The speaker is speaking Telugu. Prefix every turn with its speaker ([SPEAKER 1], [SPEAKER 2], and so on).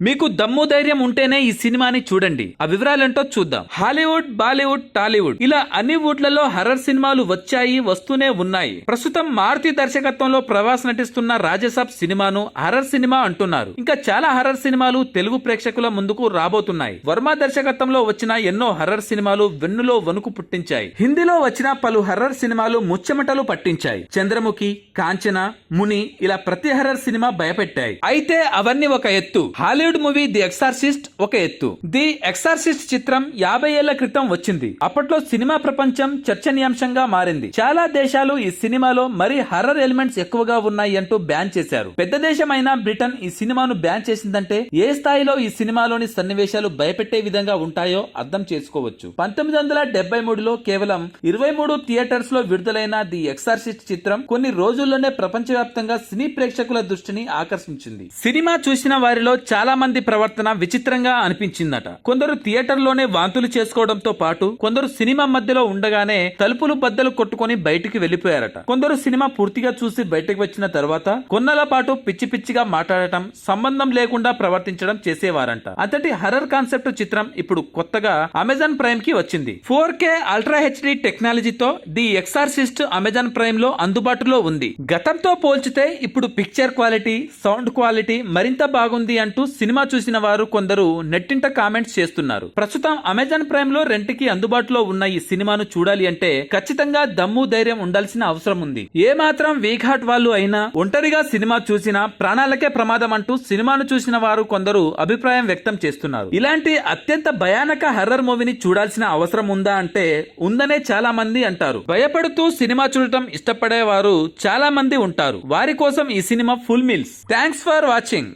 [SPEAKER 1] మీకు దమ్ము ధైర్యం ఉంటేనే ఈ సినిమాని చూడండి. ఆ వివరాలేంటో చూద్దాం. హాలీవుడ్, బాలీవుడ్, టాలీవుడ్ ఇలా అన్ని వుడ్లలో హర్రర్ సినిమాలు వచ్చాయి, వస్తూనే ఉన్నాయి. ప్రస్తుతం మారుతి దర్శకత్వంలో ప్రభాస్ నటిస్తున్న రాజసాబ్ సినిమాను హర్రర్ సినిమా అంటున్నారు. ఇంకా చాలా హర్రర్ సినిమాలు తెలుగు ప్రేక్షకుల ముందుకు రాబోతున్నాయి. వర్మ దర్శకత్వంలో వచ్చిన ఎన్నో హర్రర్ సినిమాలు వెన్నులో వణుకు పుట్టించాయి. హిందీలో వచ్చిన పలు హర్రర్ సినిమాలు ముచ్చెమటలు పట్టించాయి. చంద్రముఖి, కాంచన, ముని ఇలా ప్రతి హర్రర్ సినిమా భయపెట్టాయి. అయితే అవన్నీ ఒక ఎత్తు. హాలీవుడ్ మూవీ ది ఎక్సార్సిస్ట్ ఒక ఎత్తు. ది ఎక్సార్సిస్ట్ చిత్రం 50 ఏళ్ల క్రితం వచ్చింది. అప్పట్లో సినిమా ప్రపంచం చర్చనీయాంశంగా మారింది. చాలా దేశాలు ఈ సినిమాలో మరీ హర్రర్ ఎలిమెంట్స్ ఎక్కువగా ఉన్నాయి అంటూ బ్యాన్ చేశారు. పెద్ద దేశమైన బ్రిటన్ ఈ సినిమాను బ్యాన్ చేసిందంటే ఏ స్థాయిలో ఈ సినిమాలోని సన్నివేశాలు భయపెట్టే విధంగా ఉంటాయో అర్థం చేసుకోవచ్చు. 1973లో కేవలం 23 థియేటర్స్ లో విడుదలైన ది ఎక్సార్సిస్ట్ చిత్రం కొన్ని రోజుల్లోనే ప్రపంచవ్యాప్తంగా సినీ ప్రేక్షకుల దృష్టిని ఆకర్షించింది. సినిమా చూసిన వారిలో చాలా మంది ప్రవర్తన విచిత్రంగా అనిపించిందట. కొందరు థియేటర్ లోనే వాంతులు చేసుకోవడంతో పాటు కొందరు సినిమా మధ్యలో ఉండగానే తలుపులు బద్దలు కొట్టుకొని బయటికి వెళ్లిపోయారట. కొందరు సినిమా పూర్తిగా చూసి బయటకు వచ్చిన తర్వాత కొన్నాళ్ల పాటు పిచ్చి పిచ్చిగా మాట్లాడటం, సంబంధం లేకుండా ప్రవర్తించడం చేసేవారంట. అంతటి హర్రర్ కాన్సెప్ట్ చిత్రం ఇప్పుడు కొత్తగా అమెజాన్ ప్రైమ్ కి వచ్చింది. 4K అల్ట్రా హెచ్డి టెక్నాలజీతో ది ఎక్సార్సిస్ట్ అమెజాన్ ప్రైమ్ లో అందుబాటులో ఉంది. గతంతో పోల్చితే ఇప్పుడు పిక్చర్ క్వాలిటీ, సౌండ్ క్వాలిటీ మరింత బాగుంది అంటూ సినిమా చూసిన వారు కొందరు నెట్టింట కామెంట్స్ చేస్తున్నారు. ప్రస్తుతం అమెజాన్ ప్రైమ్ లో రెంట్కి అందుబాటులో ఉన్న ఈ సినిమాను చూడాలి అంటే ఖచ్చితంగా దమ్ము ధైర్యం ఉండాల్సిన అవసరం ఉంది. ఏ మాత్రం వీక్ హార్ట్ వాళ్ళు అయినా ఒంటరిగా సినిమా చూసినా ప్రాణాలకే ప్రమాదం అంటూ సినిమాను చూసిన వారు కొందరు అభిప్రాయం వ్యక్తం చేస్తున్నారు. ఇలాంటి అత్యంత భయానక హర్రర్ మూవీని చూడాల్సిన అవసరం ఉందా అంటే ఉందనే చాలా మంది అంటారు. భయపడుతూ సినిమా చూడటం ఇష్టపడే వారు చాలా మంది ఉంటారు. వారి కోసం ఈ cinema full meals. Thanks for watching.